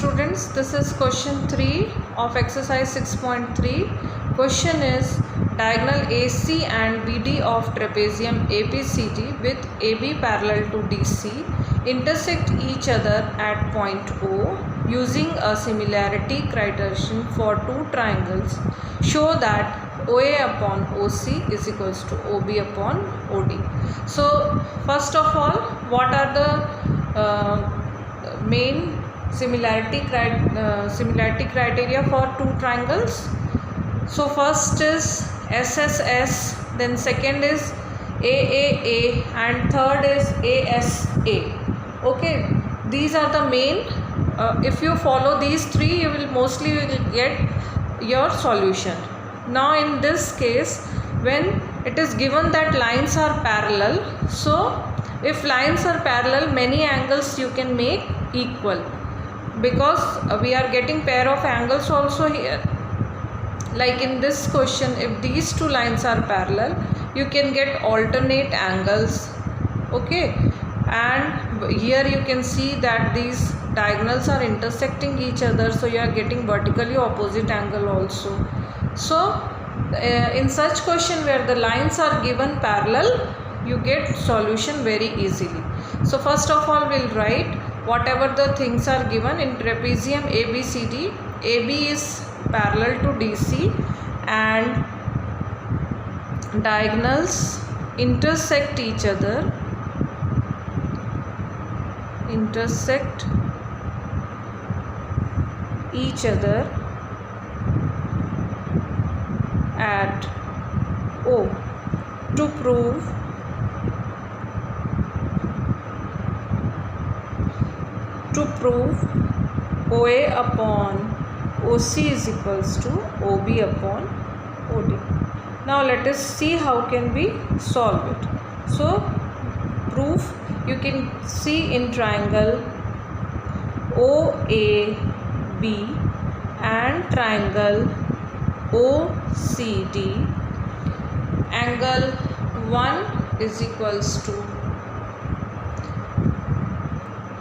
students, this is question 3 of exercise 6.3. Question is diagonal AC and BD of trapezium ABCD with AB parallel to DC intersect each other at point O using a similarity criterion for two triangles. Show that OA upon OC is equals to OB upon OD. So first of all, what are the main similarity criteria for two triangles? So first is SSS, then second is AAA, and third is ASA. Okay, these are the main. If you follow these three, you will mostly get your solution. Now in this case, when it is given that lines are parallel, so if lines are parallel, many angles you can make equal, because we are getting pair of angles also here. Like in this question, if these two lines are parallel, you can get alternate angles. Okay, and here you can see that these diagonals are intersecting each other, so you are getting vertically opposite angle also. So in such question where the lines are given parallel, you get solution very easily. So first of all, we'll write whatever the things are given in trapezium ABCD. AB is parallel to DC and diagonals intersect each other, at O. To prove OA upon OC is equals to OB upon OD. Now let us see how can we solve it. So proof, you can see in triangle OAB and triangle OCD, angle 1 is equals to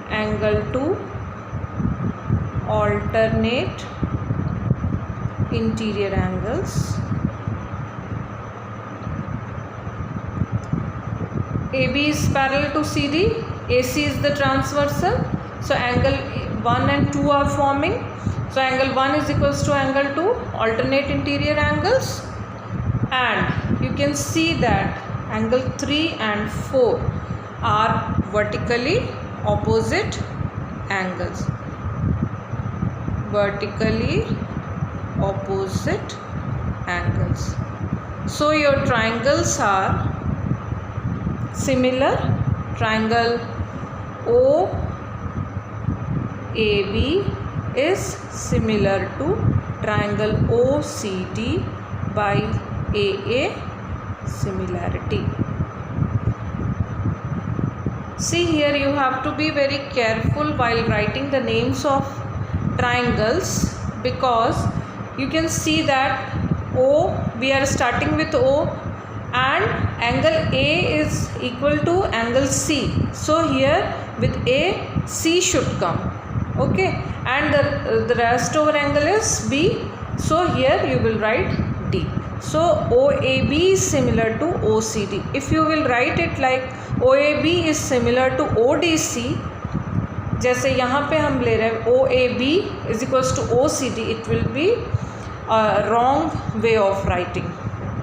angle 2 alternate interior angles. AB is parallel to CD, AC is the transversal, so angle 1 and 2 are forming. So angle 1 is equals to angle 2, alternate interior angles, and you can see that angle 3 and 4 are vertically opposite angles. So your triangles are similar. Triangle OAB is similar to triangle OCD by AA similarity. See, here you have to be very careful while writing the names of triangles, because you can see that O, we are starting with O, and angle A is equal to angle C. So here with A, C should come. Okay, and the rest over angle is B. So here you will write D. So OAB is similar to OCD. If you will write it like OAB is similar to ODC, जैसे यहाँ पे हम ले रहे हैं OAB is equals to OCD, it will be a wrong way of writing.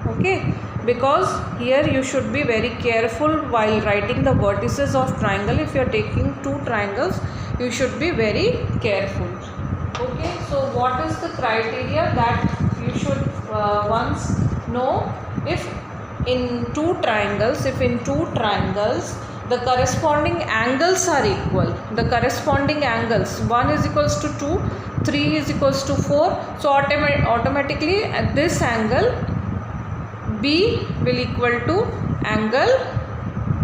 Okay, because here you should be very careful while writing the vertices of triangle. If you are taking two triangles, you should be very careful. Okay, so what is the criteria that you should once know? If in two triangles, the corresponding angles are equal, the corresponding angles, 1 is equals to 2, 3 is equals to 4, so automatically at this angle B will equal to angle,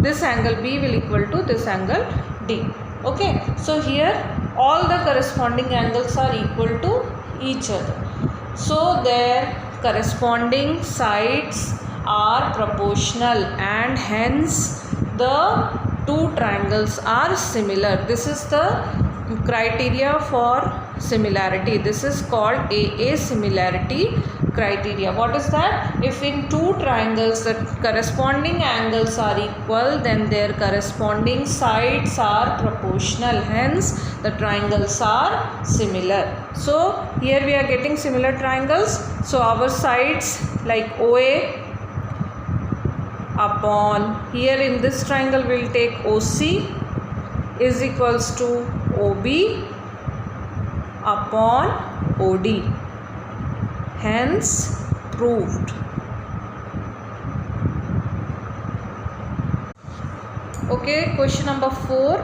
this angle B will equal to this angle D. Okay, so here all the corresponding angles are equal to each other, so their corresponding sides are proportional and hence the two triangles are similar. This is the criteria for similarity. This is called AA similarity criteria. What is that? If in two triangles the corresponding angles are equal, then their corresponding sides are proportional, hence the triangles are similar. So here we are getting similar triangles. So our sides like OA upon, here in this triangle we will take OC is equals to OB upon OD, hence proved. Okay, question number 4.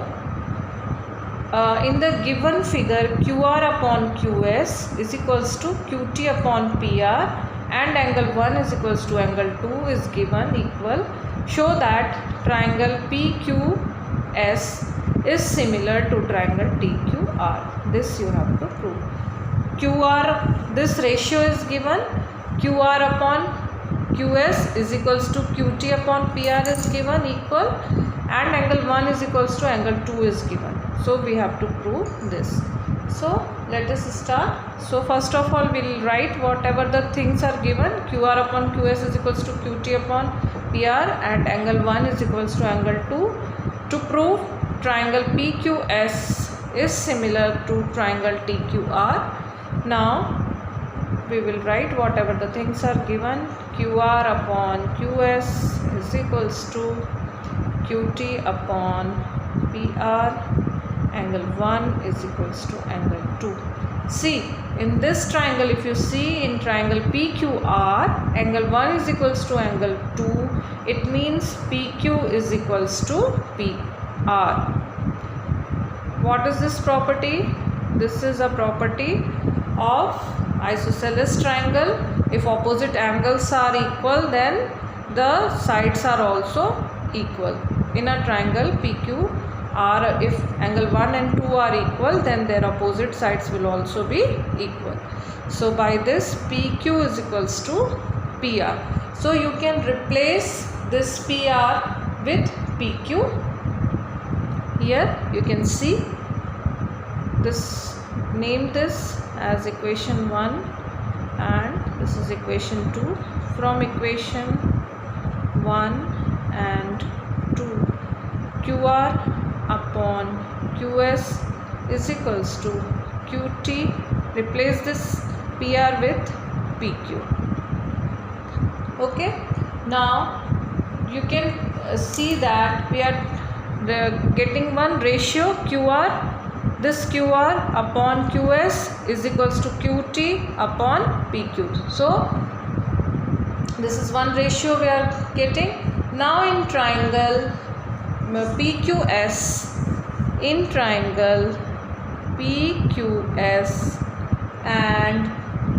In the given figure, QR upon QS is equals to QT upon PR and angle 1 is equals to angle 2 is given equal. Show that triangle PQS is similar to triangle TQR. This you have to prove. QR, this ratio is given. QR upon QS is equals to QT upon PR is given equal, and angle 1 is equals to angle 2 is given. So we have to prove this. So let us start. So first of all we will write whatever the things are given. QR upon QS is equals to QT upon PR and angle 1 is equals to angle 2. To prove triangle PQS is similar to triangle TQR. Now we will write whatever the things are given. QR upon QS is equals to QT upon PR, angle 1 is equals to angle 2. See, in this triangle, if you see in triangle PQR, angle 1 is equals to angle 2, it means PQ is equals to PR. What is this property? This is a property of isosceles triangle. If opposite angles are equal, then the sides are also equal. In a triangle PQR, if angle 1 and 2 are equal, then their opposite sides will also be equal. So by this PQ is equals to PR. So you can replace this PR with PQ. Here you can see this, name this as equation 1 and this is equation 2. From equation 1 and 2, QR upon QS is equals to QT. Replace this PR with PQ. Okay, now you can see that we are getting one ratio QR. This QR upon QS is equals to QT upon PQ. So this is one ratio we are getting. Now in triangle PQS, in triangle PQS and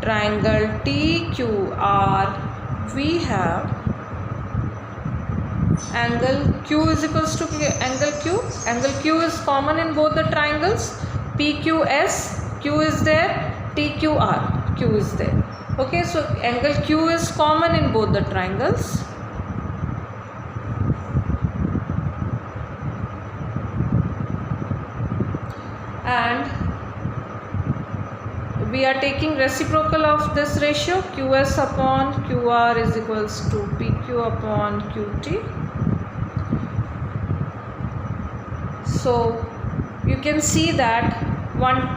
triangle TQR, we have angle Q is equals to angle Q. Angle Q is common in both the triangles. PQS, Q is there, TQR, Q is there. Okay, so angle Q is common in both the triangles. And we are taking reciprocal of this ratio. QS upon QR is equals to PQ upon QT. So you can see that one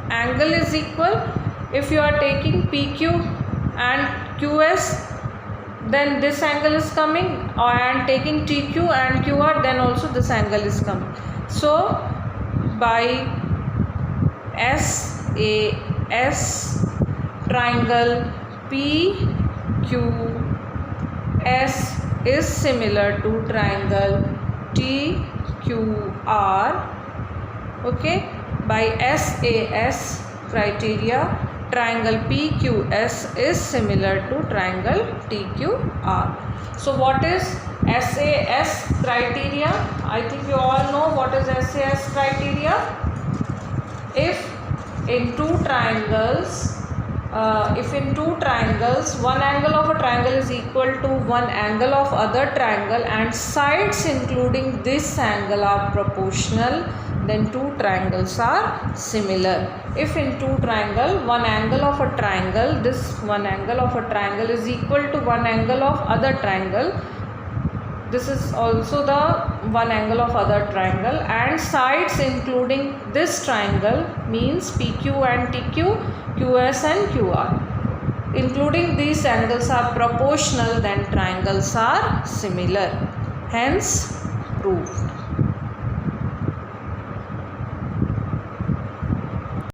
angle is equal. If you are taking PQ and QS, then this angle is coming, and taking TQ and QR, then also this angle is coming. So by SAS triangle PQS is similar to triangle TQR. Okay, by SAS criteria, triangle PQS is similar to triangle TQR. So what is SAS criteria? I think you all know what is SAS criteria. If in two triangles, one angle of a triangle is equal to one angle of other triangle and sides including this angle are proportional, then two triangles are similar. If in two triangle, one angle of a triangle, this one angle of a triangle is equal to one angle of other triangle, this is also the one angle of other triangle, and sides including this triangle means PQ and TQ, QS and QR. Including these angles are proportional, then triangles are similar. Hence proved.